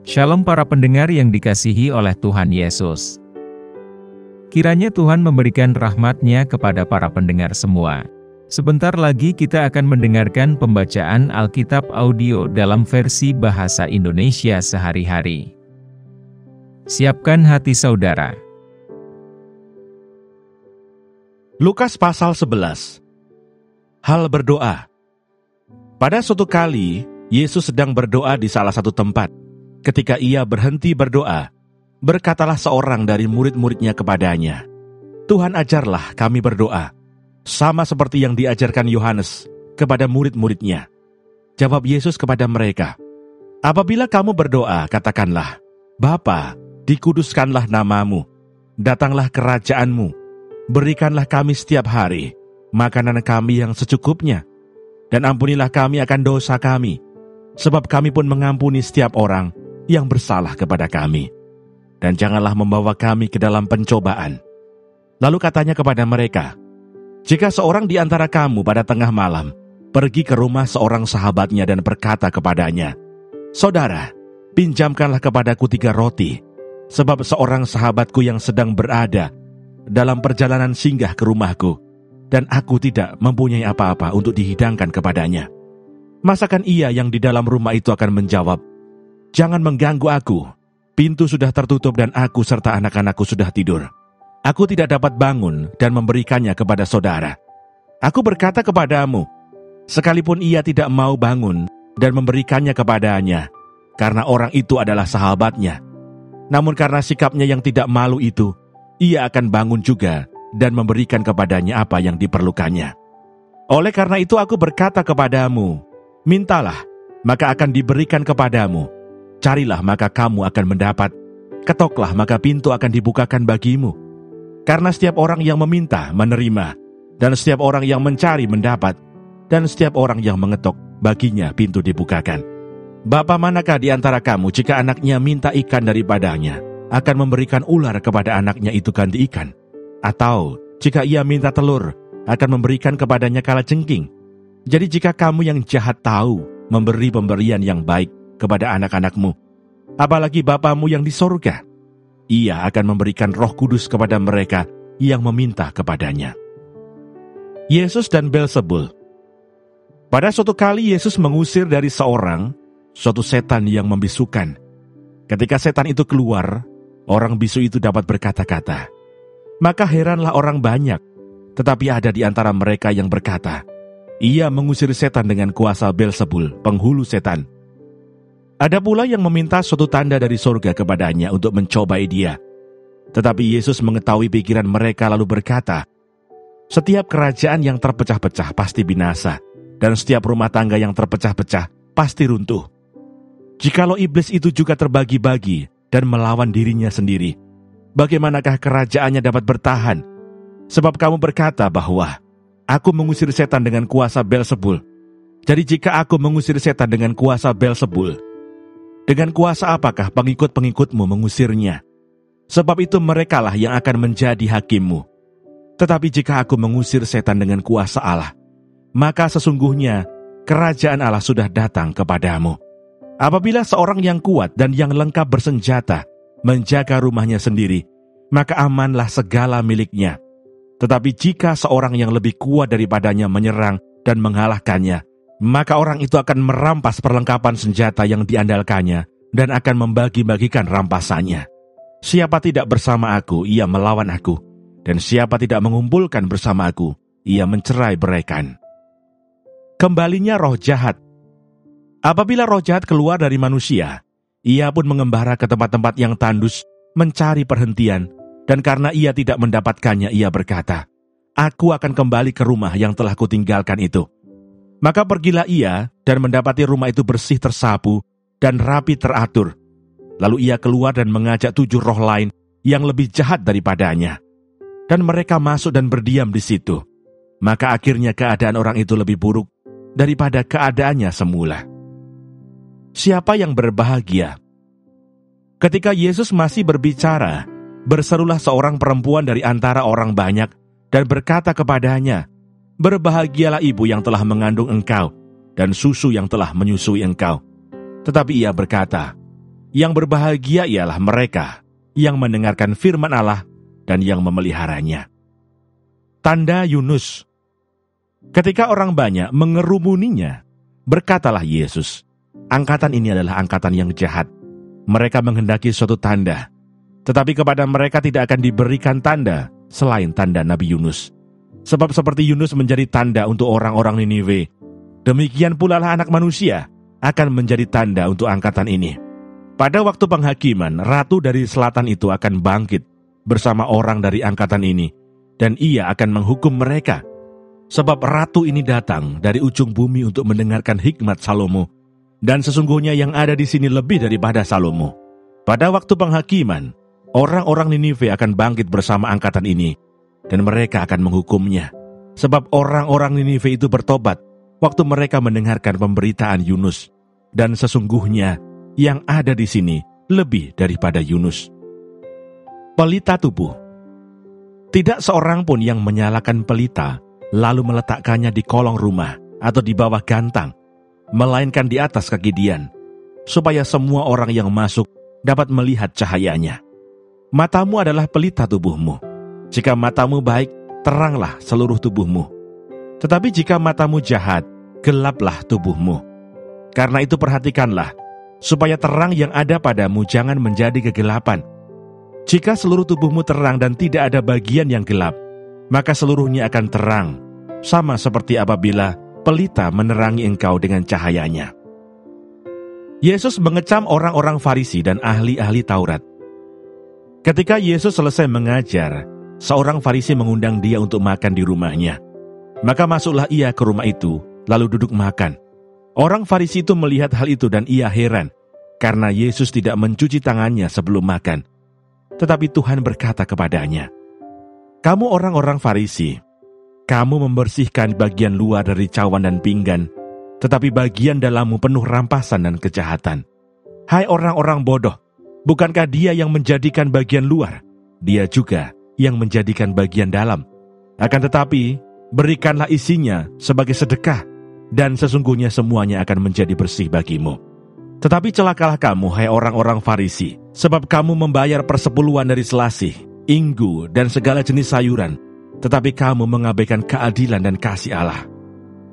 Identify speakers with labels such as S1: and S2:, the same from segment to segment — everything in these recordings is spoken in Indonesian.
S1: Shalom para pendengar yang dikasihi oleh Tuhan Yesus. Kiranya Tuhan memberikan rahmat-Nya kepada para pendengar semua. Sebentar lagi kita akan mendengarkan pembacaan Alkitab audio dalam versi bahasa Indonesia sehari-hari. Siapkan hati saudara.
S2: Lukas pasal 11. Hal berdoa. Pada suatu kali, Yesus sedang berdoa di salah satu tempat. Ketika ia berhenti berdoa, berkatalah seorang dari murid-muridnya kepadanya, "Tuhan, ajarlah kami berdoa, sama seperti yang diajarkan Yohanes kepada murid-muridnya." Jawab Yesus kepada mereka, "Apabila kamu berdoa, katakanlah, Bapa, dikuduskanlah namamu, datanglah kerajaanmu, berikanlah kami setiap hari makanan kami yang secukupnya, dan ampunilah kami akan dosa kami, sebab kami pun mengampuni setiap orang yang bersalah kepada kami. Dan janganlah membawa kami ke dalam pencobaan." Lalu katanya kepada mereka, "Jika seorang di antara kamu pada tengah malam pergi ke rumah seorang sahabatnya dan berkata kepadanya, 'Saudara, pinjamkanlah kepadaku 3 roti, sebab seorang sahabatku yang sedang berada dalam perjalanan singgah ke rumahku, dan aku tidak mempunyai apa-apa untuk dihidangkan kepadanya.' Masakan ia yang di dalam rumah itu akan menjawab, 'Jangan mengganggu aku, pintu sudah tertutup dan aku serta anak-anakku sudah tidur. Aku tidak dapat bangun dan memberikannya kepada saudara.' Aku berkata kepadamu, sekalipun ia tidak mau bangun dan memberikannya kepadanya, karena orang itu adalah sahabatnya, namun karena sikapnya yang tidak malu itu, ia akan bangun juga dan memberikan kepadanya apa yang diperlukannya. Oleh karena itu aku berkata kepadamu, mintalah, maka akan diberikan kepadamu. Carilah, maka kamu akan mendapat. Ketoklah, maka pintu akan dibukakan bagimu. Karena setiap orang yang meminta, menerima. Dan setiap orang yang mencari, mendapat. Dan setiap orang yang mengetok, baginya pintu dibukakan. Bapa manakah di antara kamu, jika anaknya minta ikan daripadanya, akan memberikan ular kepada anaknya itu ganti ikan? Atau, jika ia minta telur, akan memberikan kepadanya kalajengking? Jadi jika kamu yang jahat tahu memberi pemberian yang baik kepada anak-anakmu, apalagi Bapamu yang di sorga, ia akan memberikan Roh Kudus kepada mereka yang meminta kepadanya." Yesus dan Beelzebul. Pada suatu kali Yesus mengusir dari suatu setan yang membisukan. Ketika setan itu keluar, orang bisu itu dapat berkata-kata. Maka heranlah orang banyak, tetapi ada di antara mereka yang berkata, "Ia mengusir setan dengan kuasa Beelzebul, penghulu setan." Ada pula yang meminta suatu tanda dari surga kepadanya untuk mencobai dia. Tetapi Yesus mengetahui pikiran mereka lalu berkata, "Setiap kerajaan yang terpecah-pecah pasti binasa, dan setiap rumah tangga yang terpecah-pecah pasti runtuh. Jikalau iblis itu juga terbagi-bagi dan melawan dirinya sendiri, bagaimanakah kerajaannya dapat bertahan? Sebab kamu berkata bahwa aku mengusir setan dengan kuasa Beelzebul. Jadi jika aku mengusir setan dengan kuasa Beelzebul, dengan kuasa apakah pengikut-pengikutmu mengusirnya? Sebab itu merekalah yang akan menjadi hakimmu. Tetapi jika aku mengusir setan dengan kuasa Allah, maka sesungguhnya kerajaan Allah sudah datang kepadamu. Apabila seorang yang kuat dan yang lengkap bersenjata menjaga rumahnya sendiri, maka amanlah segala miliknya. Tetapi jika seorang yang lebih kuat daripadanya menyerang dan mengalahkannya, maka orang itu akan merampas perlengkapan senjata yang diandalkannya dan akan membagi-bagikan rampasannya. Siapa tidak bersama aku, ia melawan aku. Dan siapa tidak mengumpulkan bersama aku, ia mencerai-beraikan." Kembalinya roh jahat. Apabila roh jahat keluar dari manusia, ia pun mengembara ke tempat-tempat yang tandus, mencari perhentian, dan karena ia tidak mendapatkannya, ia berkata, "Aku akan kembali ke rumah yang telah kutinggalkan itu." Maka pergilah ia dan mendapati rumah itu bersih tersapu dan rapi teratur. Lalu ia keluar dan mengajak 7 roh lain yang lebih jahat daripadanya. Dan mereka masuk dan berdiam di situ. Maka akhirnya keadaan orang itu lebih buruk daripada keadaannya semula. Siapa yang berbahagia? Ketika Yesus masih berbicara, berserulah seorang perempuan dari antara orang banyak dan berkata kepadanya, "Berbahagialah ibu yang telah mengandung engkau dan susu yang telah menyusui engkau." Tetapi ia berkata, Yang berbahagia ialah mereka yang mendengarkan firman Allah dan yang memeliharanya. Tanda Yunus. Ketika orang banyak mengerumuninya, berkatalah Yesus, "Angkatan ini adalah angkatan yang jahat. Mereka menghendaki suatu tanda, tetapi kepada mereka tidak akan diberikan tanda selain tanda Nabi Yunus. Sebab seperti Yunus menjadi tanda untuk orang-orang Niniwe, demikian pula lah Anak Manusia akan menjadi tanda untuk angkatan ini. Pada waktu penghakiman, ratu dari selatan itu akan bangkit bersama orang dari angkatan ini, dan ia akan menghukum mereka. Sebab ratu ini datang dari ujung bumi untuk mendengarkan hikmat Salomo, dan sesungguhnya yang ada di sini lebih daripada Salomo. Pada waktu penghakiman, orang-orang Niniwe akan bangkit bersama angkatan ini, dan mereka akan menghukumnya. Sebab orang-orang Niniwe itu bertobat waktu mereka mendengarkan pemberitaan Yunus, dan sesungguhnya yang ada di sini lebih daripada Yunus." Pelita tubuh. Tidak seorang pun yang menyalakan pelita lalu meletakkannya di kolong rumah atau di bawah gantang, melainkan di atas kaki Dian, supaya semua orang yang masuk dapat melihat cahayanya. Matamu adalah pelita tubuhmu. Jika matamu baik, teranglah seluruh tubuhmu. Tetapi jika matamu jahat, gelaplah tubuhmu. Karena itu perhatikanlah, supaya terang yang ada padamu jangan menjadi kegelapan. Jika seluruh tubuhmu terang dan tidak ada bagian yang gelap, maka seluruhnya akan terang, sama seperti apabila pelita menerangi engkau dengan cahayanya. Yesus mengecam orang-orang Farisi dan ahli-ahli Taurat. Ketika Yesus selesai mengajar, seorang Farisi mengundang dia untuk makan di rumahnya. Maka masuklah ia ke rumah itu, lalu duduk makan. Orang Farisi itu melihat hal itu dan ia heran, karena Yesus tidak mencuci tangannya sebelum makan. Tetapi Tuhan berkata kepadanya, "Kamu orang-orang Farisi, kamu membersihkan bagian luar dari cawan dan pinggan, tetapi bagian dalammu penuh rampasan dan kejahatan. Hai orang-orang bodoh, bukankah Dia yang menjadikan bagian luar? Dia juga yang menjadikan bagian dalam. Akan tetapi, berikanlah isinya sebagai sedekah, dan sesungguhnya semuanya akan menjadi bersih bagimu. Tetapi celakalah kamu, hai orang-orang Farisi, sebab kamu membayar persepuluhan dari selasih, inggu, dan segala jenis sayuran, tetapi kamu mengabaikan keadilan dan kasih Allah.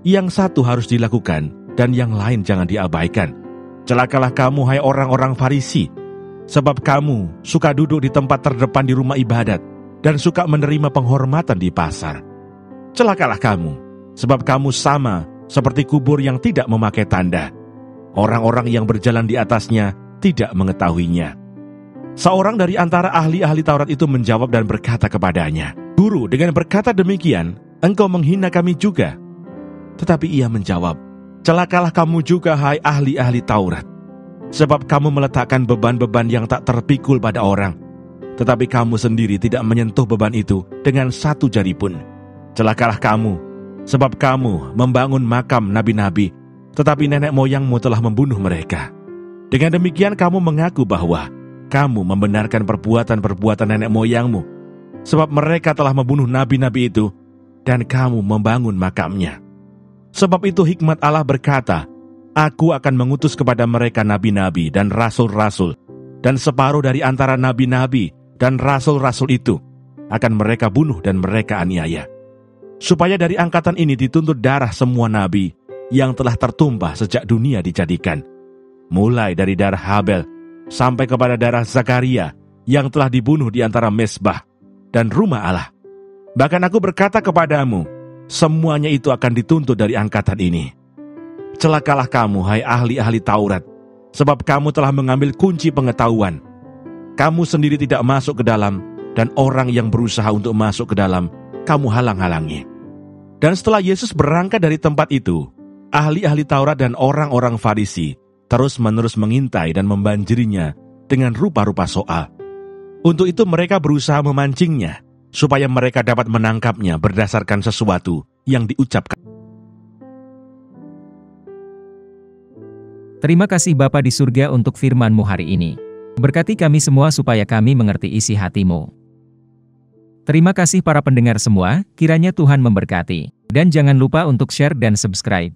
S2: Yang satu harus dilakukan, dan yang lain jangan diabaikan. Celakalah kamu, hai orang-orang Farisi, sebab kamu suka duduk di tempat terdepan di rumah ibadat, dan suka menerima penghormatan di pasar. Celakalah kamu, sebab kamu sama seperti kubur yang tidak memakai tanda. Orang-orang yang berjalan di atasnya tidak mengetahuinya." Seorang dari antara ahli-ahli Taurat itu menjawab dan berkata kepadanya, "Guru, dengan berkata demikian, engkau menghina kami juga." Tetapi ia menjawab, "Celakalah kamu juga, hai ahli-ahli Taurat, sebab kamu meletakkan beban-beban yang tak terpikul pada orang, tetapi kamu sendiri tidak menyentuh beban itu dengan satu jari pun. Celakalah kamu, sebab kamu membangun makam nabi-nabi, tetapi nenek moyangmu telah membunuh mereka. Dengan demikian kamu mengaku bahwa kamu membenarkan perbuatan-perbuatan nenek moyangmu, sebab mereka telah membunuh nabi-nabi itu, dan kamu membangun makamnya. Sebab itu hikmat Allah berkata, Aku akan mengutus kepada mereka nabi-nabi dan rasul-rasul, dan separuh dari antara nabi-nabi dan rasul-rasul itu akan mereka bunuh dan mereka aniaya. Supaya dari angkatan ini dituntut darah semua nabi yang telah tertumpah sejak dunia dijadikan, mulai dari darah Habel sampai kepada darah Zakaria yang telah dibunuh di antara mezbah dan rumah Allah. Bahkan aku berkata kepadamu, semuanya itu akan dituntut dari angkatan ini. Celakalah kamu, hai ahli-ahli Taurat, sebab kamu telah mengambil kunci pengetahuan. Kamu sendiri tidak masuk ke dalam, dan orang yang berusaha untuk masuk ke dalam, kamu halang-halangi." Dan setelah Yesus berangkat dari tempat itu, ahli-ahli Taurat dan orang-orang Farisi terus-menerus mengintai dan membanjirinya dengan rupa-rupa soal. Untuk itu mereka berusaha memancingnya, supaya mereka dapat menangkapnya berdasarkan sesuatu yang diucapkan.
S1: Terima kasih Bapa di surga untuk firman-Mu hari ini. Berkati kami semua supaya kami mengerti isi hati-Mu. Terima kasih para pendengar semua, kiranya Tuhan memberkati. Dan jangan lupa untuk share dan subscribe.